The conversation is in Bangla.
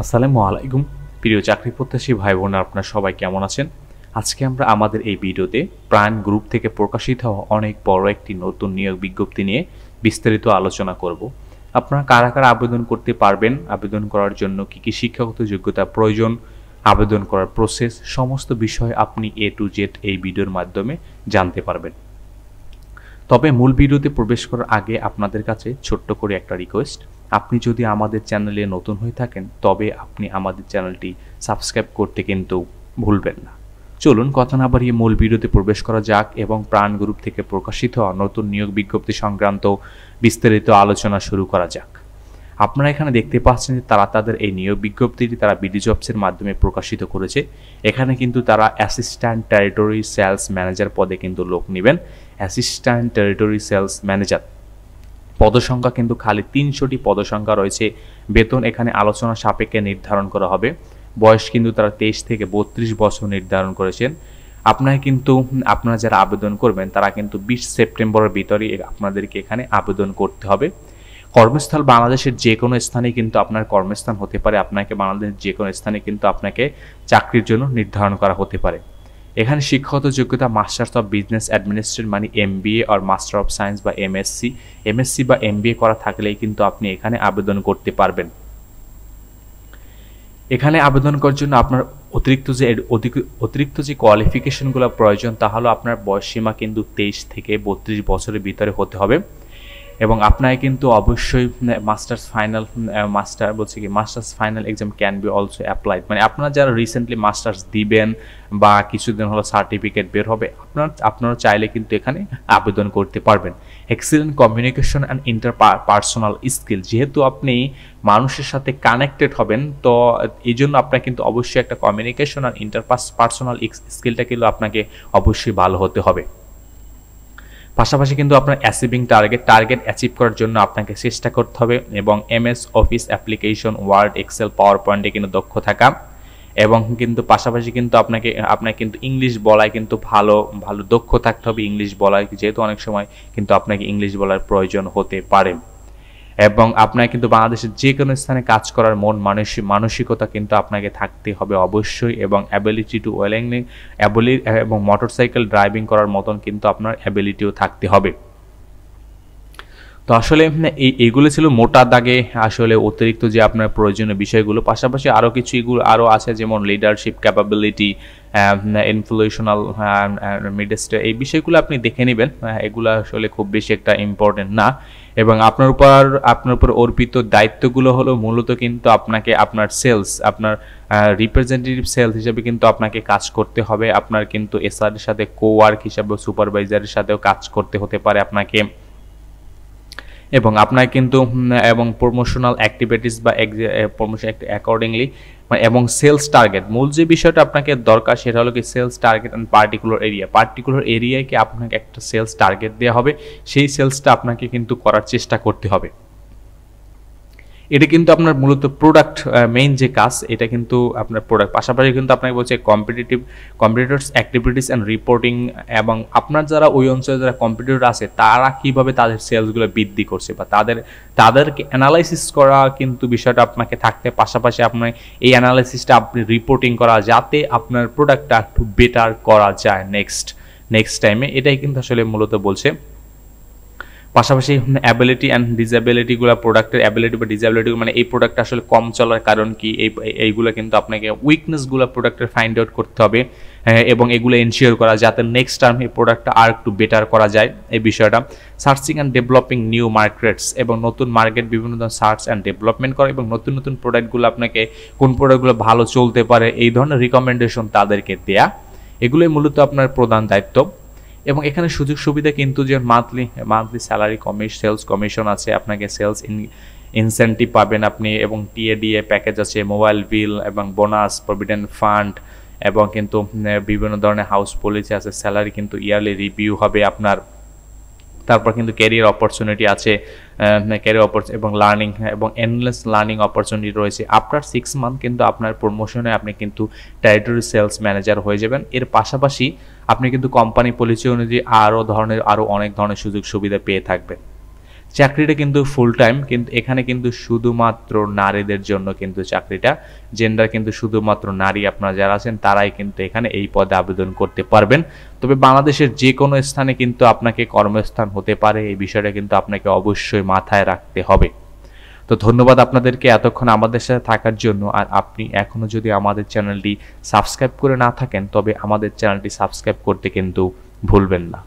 আসসালামু আলাইকুম প্রিয় চাকরি প্রত্যাশী ভাই বোনেরা, আপনারা সবাই কেমন আছেন? আজকে আমরা আমাদের এই ভিডিওতে প্রাণ গ্রুপ থেকে প্রকাশিত হওয়া অনেক বড় একটি নতুন নিয়োগ বিজ্ঞপ্তি নিয়ে বিস্তারিত আলোচনা করব। আপনারা কারা কারা আবেদন করতে পারবেন, আবেদন করার জন্য কি কি শিক্ষাগত যোগ্যতা প্রয়োজন, আবেদন করার প্রসেস, সমস্ত বিষয় আপনি A to Z এই ভিডিওর মাধ্যমে জানতে পারবেন। তবে মূল ভিডিওতে প্রবেশ করার আগে আপনাদের কাছে ছোট্ট করে একটা রিকোয়েস্ট, আপনি যদি আমাদের চ্যানেলে নতুন হয়ে থাকেন তবে আপনি আমাদের চ্যানেলটি সাবস্ক্রাইব করতে কিন্তু ভুলবেন না। চলুন কথা না বাড়িয়ে মূল ভিডিওতে প্রবেশ করা যাক এবং প্রাণ গ্রুপ থেকে প্রকাশিত হওয়া নতুন নিয়োগ বিজ্ঞপ্তি সংক্রান্ত বিস্তারিত আলোচনা শুরু করা যাক। আপনারা এখানে দেখতে পাচ্ছেন যে তারা তাদের এই নিয়োগ বিজ্ঞপ্তিটি তারা বিডি জবসের মাধ্যমে প্রকাশিত করেছে। এখানে কিন্তু তারা অ্যাসিস্ট্যান্ট টেরিটরি সেলস ম্যানেজার পদে কিন্তু লোক নেবেন। অ্যাসিস্ট্যান্ট টেরিটরি সেলস ম্যানেজার পদসংখ্যা কিন্তু খালি 300টি পদসংখ্যা রয়েছে। বেতন এখানে আলোচনা সাপেক্ষে নির্ধারণ করা হবে। বয়স কিন্তু তারা 23 থেকে 32 বছর নির্ধারণ করেছেন। আপনারা যারা আবেদন করবেন তারা কিন্তু 20 সেপ্টেম্বরের ভিতরে আপনাদেরকে এখানে আবেদন করতে হবে। কর্মস্থল বাংলাদেশের যে কোনো স্থানে কিন্তু আপনার কর্মস্থান হতে পারে, আপনাকে বাংলাদেশের যে কোনো স্থানে কিন্তু আপনাকে চাকরির জন্য নির্ধারণ করা হতে পারে। এখানে শিক্ষাগত যোগ্যতা মাস্টার্স অফ বিজনেস অ্যাডমিনিস্ট্রেশন মানে MBA আর মাস্টার অফ সায়েন্স বা MSc বা MBA করা থাকলেই কিন্তু আপনি এখানে আবেদন করতে পারবেন। এখানে আবেদন করার জন্য আপনার অতিরিক্ত যে কোয়ালিফিকেশনগুলো প্রয়োজন তা হলো আপনার বয়সসীমা কিন্তু 23 থেকে 32 বছরের ভিতরে হতে হবে এবং আপনাকে কিন্তু অবশ্যই masters final exam can be also applied, মানে আপনারা যারা রিসেন্টলি মাস্টার্স দিবেন বা কিছুদিন হলো সার্টিফিকেট বের হবে আপনারা চাইলে কিন্তু এখানে আবেদন করতে পারবেন। Excellent communication and interpersonal skill, যেহেতু আপনি মানুষের সাথে কানেক্টেড হবেন তো এই জন্য আপনার কিন্তু অবশ্যই একটা কমিউনিকেশন আর ইন্টারপার্সোনাল স্কিলটা কিন্তু আপনাকে অবশ্যই ভালো হতে হবে। পাশাপাশি কিন্তু আপনার অ্যাচিভিং টার্গেট অ্যাচিভ করার জন্য আপনাকে চেষ্টা করতে হবে এবং MS Office application, Word, Excel, পাওয়ার পয়েন্টে কিন্তু দক্ষ থাকা এবং কিন্তু পাশাপাশি কিন্তু আপনাকে কিন্তু ইংলিশ বলায় কিন্তু ভালো দক্ষ থাকতে হবে। ইংলিশ বলায় যেহেতু অনেক সময় কিন্তু আপনাকে ইংলিশ বলার প্রয়োজন হতে পারে এবং আপনাকে কিন্তু বাংলাদেশের যে কোনো স্থানে কাজ করার মানসিকতা কিন্তু আপনাকে থাকতে হবে অবশ্যই এবং অ্যাবিলিটি টু এবং মোটরসাইকেল ড্রাইভিং করার মতন কিন্তু আপনার অ্যাবিলিটিও থাকতে হবে। তো আসলে এইগুলো ছিল মোটা দাগে আসলে অতিরিক্ত যে আপনার প্রয়োজনীয় বিষয়গুলো। পাশাপাশি আরও কিছু আরও আছে, যেমন লিডারশিপ ক্যাপাবিলিটি, ইনফ্লুয়েশনাল মিডস্টে, এই বিষয়গুলো আপনি দেখে নেবেন। এগুলো আসলে খুব বেশি একটা ইম্পর্টেন্ট না এবং আপনার উপর অর্পিত দায়িত্বগুলো হলো মূলত কিন্তু আপনাকে আপনার রিপ্রেজেন্টেটিভ সেলস হিসেবে কিন্তু আপনাকে কাজ করতে হবে। আপনার কিন্তু SR এর সাথে কোওয়ার্ক হিসাবে সুপারভাইজারের সাথেও কাজ করতে হতে পারে আপনাকে এবং আপনার কিন্তু এবং প্রমোশনাল অ্যাক্টিভিটিস বা প্রমোশন অ্যাকর্ডিংলি এবং সেলস টার্গেট, মূল যে বিষয়টা আপনাকে দরকার সেটা হলো কি সেলস টার্গেট অ্যান্ড পার্টিকুলার এরিয়ায় কি আপনাকে একটা সেলস টার্গেট দেওয়া হবে, সেই সেলসটা আপনাকে কিন্তু করার চেষ্টা করতে হবে। এটা কিন্তু আপনার মূলত প্রোডাক্ট মেইন যে কাজ, এটা কিন্তু আপনার প্রোডাক্ট। পাশাপাশি কিন্তু আপনাকে বলছে কম্পিটিটরস অ্যাক্টিভিটিস অ্যান্ড রিপোর্টিং, এবং আপনার যারা ওই অঞ্চলে যারা কম্পিটিটর আছে তারা কিভাবে তাদের সেলসগুলো বৃদ্ধি করছে বা তাদেরকে অ্যানালাইসিস করা কিন্তু বিষয়টা আপনাকে থাকতে, পাশাপাশি আপনার এই অ্যানালাইসিসটা আপনি রিপোর্টিং করা যাতে আপনার প্রোডাক্টটা একটু বেটার করা যায় নেক্সট টাইমে, এটাই কিন্তু আসলে মূলত বলছে। পাশাপাশি অ্যাবিলিটি অ্যান্ড ডিসএবিলিটিগুলো, প্রোডাক্টের অ্যাবিলিটি বা ডিসএবিলিটি মানে এই প্রোডাক্টটা আসলে কম চলার কারণ কি, এইগুলো কিন্তু আপনাকে উইকনেসগুলো প্রোডাক্টের ফাইন্ড আউট করতে হবে এবং এগুলো এনশিওর করা যাতে নেক্সট টাইম এই প্রোডাক্টটা আর একটু বেটার করা যায় এই বিষয়টা। Searching and developing new markets, এবং নতুন মার্কেট বিভিন্ন ধরনের সার্চ অ্যান্ড ডেভেলপমেন্ট করা এবং নতুন প্রোডাক্টগুলো আপনাকে কোন প্রোডাক্টগুলো ভালো চলতে পারে এই ধরনের রিকমেন্ডেশন তাদেরকে দেয়া, এগুলোই মূলত আপনার প্রধান দায়িত্ব। এবং এখানে সুযোগ সুবিধা কিন্তু যে মান্থলি স্যালারি সেলস কমিশন আছে, আপনাকে সেলস ইনসেন্টিভ পাবেন আপনি এবং TADA প্যাকেজ আছে, মোবাইল বিল এবং বোনাস, প্রভিডেন্ট ফান্ড এবং কিন্তু বিভিন্ন ধরনের হাউস পলিসি আছে, স্যালারি কিন্তু ইয়ারলি রিভিউ হবে আপনার। তারপর কিন্তু ক্যারিয়ার অপরচুনিটি আছে, এবং লার্নিং এবং এন্ডলেস লার্নিং অপরচুনিটি রয়েছে। আফটার 6 মান্থ কিন্তু আপনার প্রমোশনে আপনি কিন্তু টেরিটরি সেলস ম্যানেজার হয়ে যাবেন। এর পাশাপাশি আপনি কিন্তু কোম্পানি পলিসি অনুযায়ী আরও অনেক ধরনের সুযোগ সুবিধা পেয়ে থাকবেন। চাকরিটা কিন্তু ফুল টাইম, কিন্তু এখানে কিন্তু শুধুমাত্র নারীদের জন্য কিন্তু চাকরিটা, জেন্ডার কিন্তু শুধুমাত্র নারী আপনারা যারা আছেন তারাই কিন্তু এখানে এই পদে আবেদন করতে পারবেন। তবে বাংলাদেশের যে কোনো স্থানে কিন্তু আপনাকে কর্মস্থান হতে পারে, এই বিষয়টা কিন্তু আপনাকে অবশ্যই মাথায় রাখতে হবে। তো ধন্যবাদ আপনাদেরকে এতক্ষণ আমাদের সাথে থাকার জন্য। আর আপনি এখনও যদি আমাদের চ্যানেলটি সাবস্ক্রাইব করে না থাকেন তবে আমাদের চ্যানেলটি সাবস্ক্রাইব করতে কিন্তু ভুলবেন না।